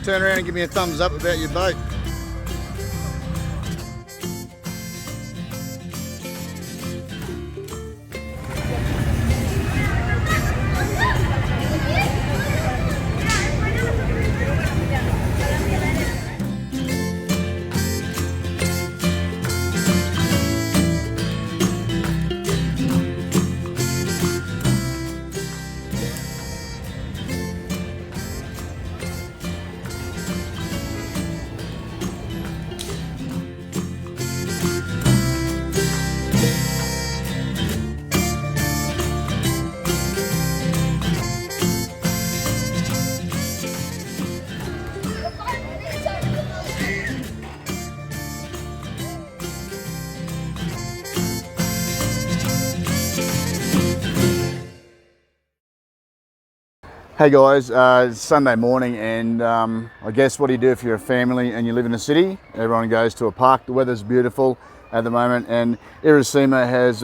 turn around and give me a thumbs up about your boat. Hey guys, it's Sunday morning, and I guess what do you do if you're a family and you live in a city? Everyone goes to a park. The weather's beautiful at the moment, and Irasema has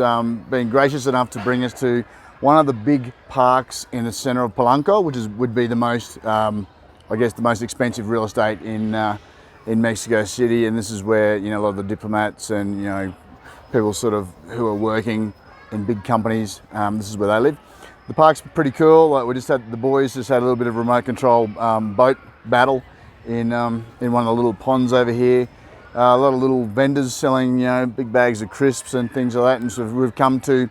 been gracious enough to bring us to one of the big parks in the center of Polanco, which would be the most, I guess, the most expensive real estate in Mexico City. And this is where, you know, a lot of the diplomats and, you know, people sort of who are working in big companies, this is where they live. The park's pretty cool. Like, the boys just had a little bit of remote control boat battle in one of the little ponds over here. A lot of little vendors selling, you know, big bags of crisps and things like that. And so we've come to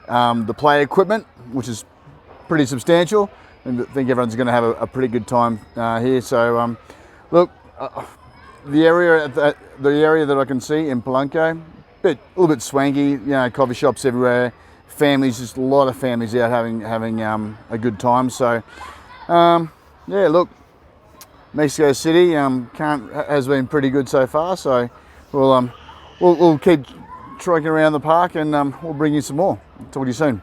the play equipment, which is pretty substantial, and I think everyone's going to have a pretty good time here. So look, the area that I can see in Polanco, a little bit swanky. You know, coffee shops everywhere. Families, just a lot of families out having a good time. So yeah, look, Mexico City has been pretty good so far. So we'll keep trucking around the park, and we'll bring you some more. Talk to you soon.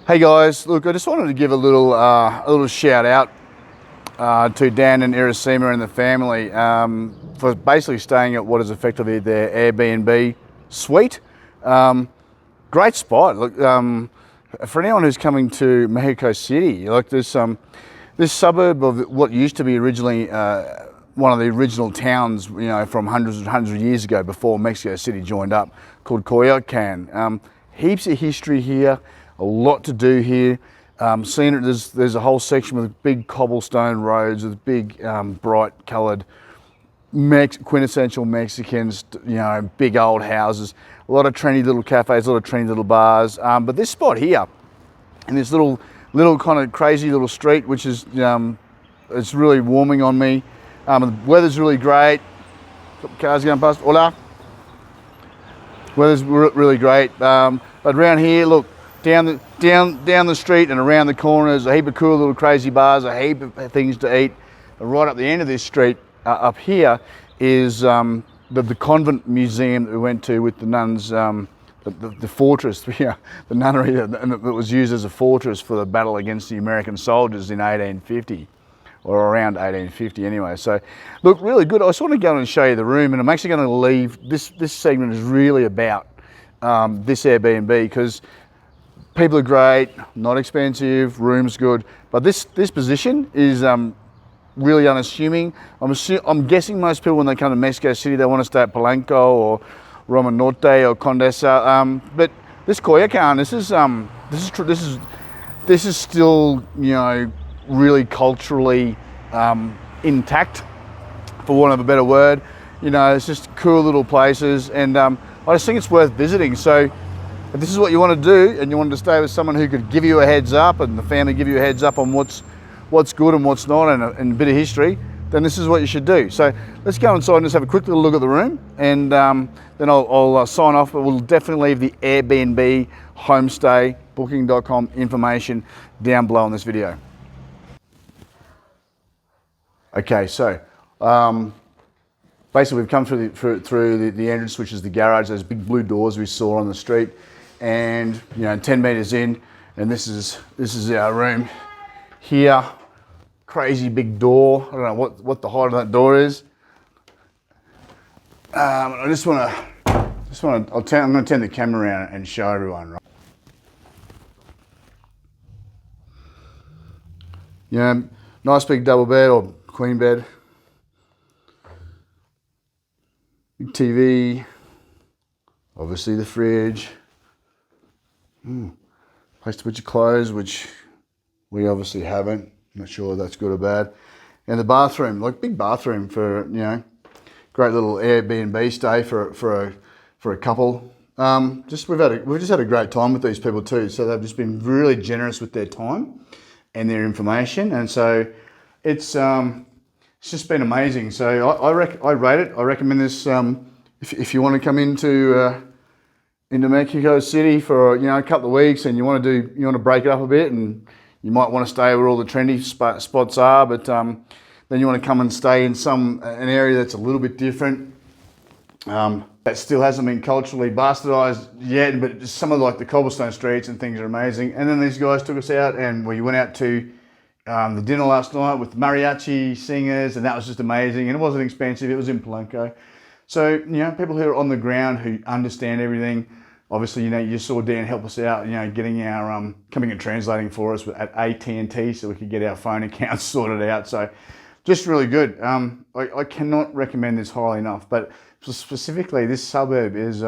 Hey guys, look, I just wanted to give a little shout out to Dan and Irasema and the family for basically staying at what is effectively their Airbnb suite. Great spot. Look, for anyone who's coming to Mexico City, like this suburb of what used to be originally one of the original towns, you know, from hundreds of years ago before Mexico City joined up, called Coyoacan. Heaps of history here. A lot to do here. There's a whole section with big cobblestone roads with big bright coloured quintessential Mexicans, you know, big old houses, a lot of trendy little cafes, a lot of trendy little bars. But this spot here, in this little kind of crazy little street, which is, it's really warming on me. The weather's really great. Cars going past. Hola. Weather's really great. But around here, look, down the street and around the corner, there's a heap of cool little crazy bars, a heap of things to eat. And right up the end of this street, up here, is the convent museum that we went to with the nuns, the fortress, yeah, the nunnery that was used as a fortress for the battle against the American soldiers in 1850, or around 1850 anyway. So, look, really good. I just want to go and show you the room, and I'm actually going to leave, this segment is really about this Airbnb, because people are great, not expensive, room's good, but this position is really unassuming. I'm guessing most people, when they come to Mexico City, they want to stay at Polanco or Roma Norte or Condesa. But this Coyoacan, this is still, you know, really culturally intact, for want of a better word. You know, it's just cool little places, and I just think it's worth visiting. So if this is what you want to do, and you want to stay with someone who could give you a heads up, and the family give you a heads up on what's good and what's not, and a bit of history, then this is what you should do. So let's go inside and just have a quick little look at the room, and then I'll sign off, but we'll definitely leave the Airbnb, homestay, booking.com information down below in this video. Okay, so basically we've come through the entrance, which is the garage, those big blue doors we saw on the street, and, you know, 10 meters in, and this is our room here. Crazy big door. I don't know what the height of that door is. I'm going to turn the camera around and show everyone. Right? Yeah, nice big double bed or queen bed. Big TV. Obviously the fridge. Place to put your clothes, which we obviously haven't. Not sure if that's good or bad. And the bathroom, like big bathroom for, you know, great little Airbnb stay for a couple. We've just had a great time with these people too. So they've just been really generous with their time and their information, and so it's just been amazing. So I rate it. I recommend this if you want to come into Mexico City for, you know, a couple of weeks, and you want to break it up a bit, and you might want to stay where all the trendy spots are, but then you want to come and stay in an area that's a little bit different, that still hasn't been culturally bastardized yet, but just some of the cobblestone streets and things are amazing. And then these guys took us out, and we went out to the dinner last night with mariachi singers, and that was just amazing. And it wasn't expensive. It was in Polanco. So, you know, people who are on the ground who understand everything. Obviously, you know, you saw Dan help us out, you know, getting our, coming and translating for us at AT&T so we could get our phone accounts sorted out. So just really good. I cannot recommend this highly enough, but specifically this suburb is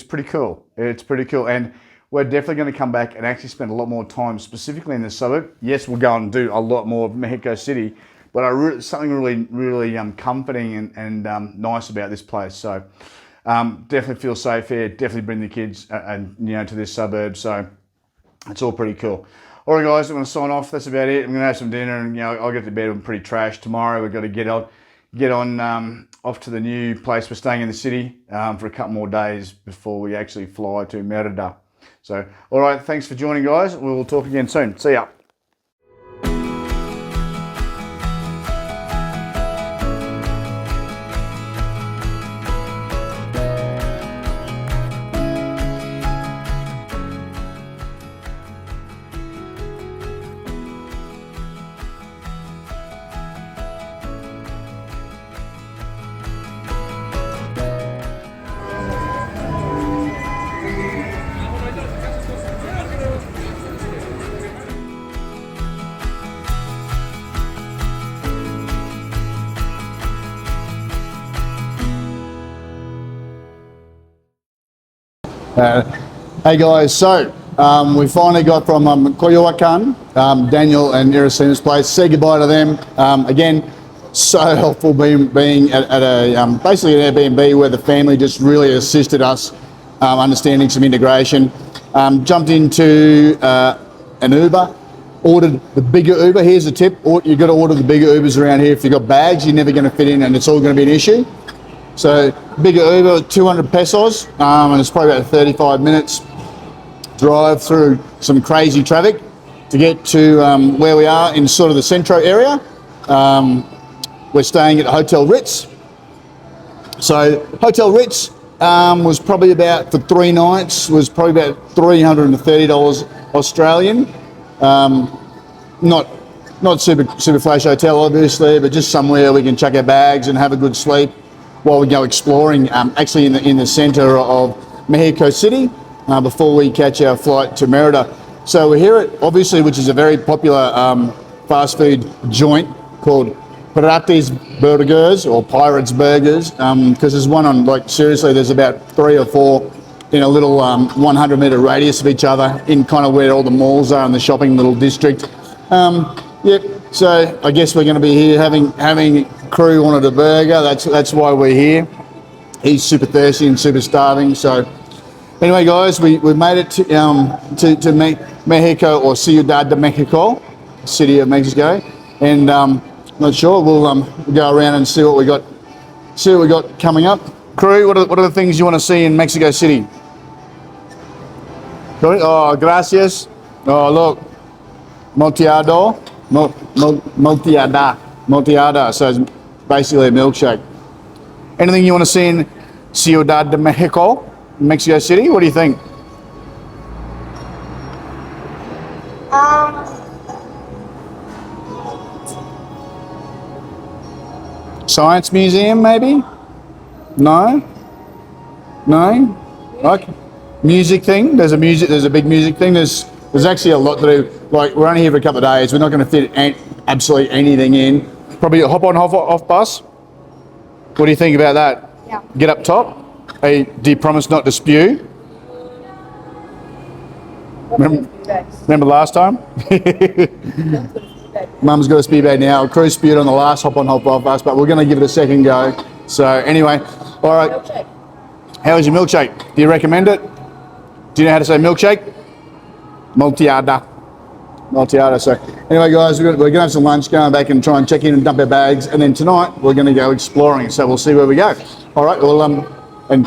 pretty cool. It's pretty cool. And we're definitely going to come back and actually spend a lot more time specifically in this suburb. Yes, we'll go and do a lot more of Mexico City, but something really comforting and nice about this place. So definitely feel safe here. Definitely bring the kids and you know, to this suburb. So it's all pretty cool. All right, guys, I'm going to sign off. That's about it. I'm going to have some dinner, and you know, I'll get to bed. I'm pretty trashed. Tomorrow we've got to get on off to the new place. We're staying in the city for a couple more days before we actually fly to Merida. So, all right, thanks for joining, guys. We'll talk again soon. See ya. Hey guys, so we finally got from Coyoacan, Daniel and Irasema's place. Say goodbye to them. Again, so helpful being at a basically an Airbnb where the family just really assisted us understanding some integration. Jumped into an Uber, ordered the bigger Uber. Here's a tip: you've got to order the bigger Ubers around here. If you've got bags, you're never going to fit in, and it's all going to be an issue. So bigger Uber, 200 pesos, and it's probably about 35 minutes drive through some crazy traffic to get to where we are in sort of the Centro area. We're staying at Hotel Ritz. So Hotel Ritz was probably about, for 3 nights, was probably about $330 Australian. Not super flash hotel obviously, but just somewhere we can chuck our bags and have a good sleep while we go exploring, actually in the center of Mexico City, before we catch our flight to Merida. So we're here at, obviously, which is a very popular fast food joint called Pirates Burgers or Pirates Burgers, because there's one on, like, seriously, there's about 3 or 4 in a little 100-meter radius of each other in kind of where all the malls are in the shopping little district. Yep. So I guess we're going to be here having Crew wanted a burger. That's why we're here. He's super thirsty and super starving. So anyway, guys, we made it to Mexico, or Ciudad de Mexico, city of Mexico, and not sure. We'll go around and see what we got. See what we got coming up. Crew, what are the things you want to see in Mexico City? Oh, gracias. Oh, look, moteado. Moteada, so it's basically a milkshake. Anything you want to see in Ciudad de Mexico, Mexico City? What do you think? Science Museum, maybe? No? Okay. Music thing. There's a big music thing. There's actually a lot to do. Like, we're only here for a couple of days. We're not going to fit absolutely anything in. Probably a hop on, hop off bus. What do you think about that? Yeah. Get up top. Hey, do you promise not to spew? Remember last time? Mum's got a spew bag now. Crew spewed on the last hop on, hop off bus, but we're going to give it a second go. So anyway, all right. Milkshake. How was your milkshake? Do you recommend it? Do you know how to say milkshake? Moteada. So anyway, guys, we're going to have some lunch, going back and try and check in and dump our bags, and then tonight we're going to go exploring. So we'll see where we go. All right. Well, and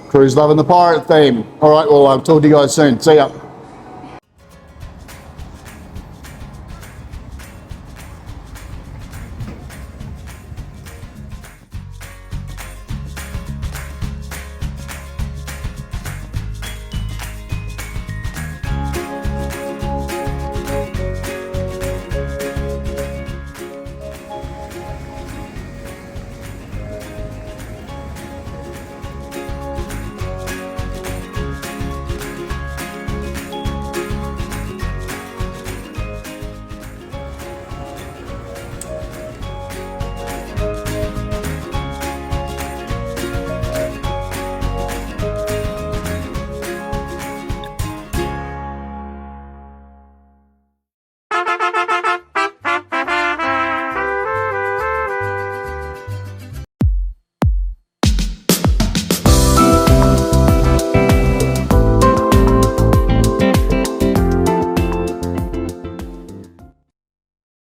Crew's loving the pirate theme. All right. Well, I'll talk to you guys soon. See ya.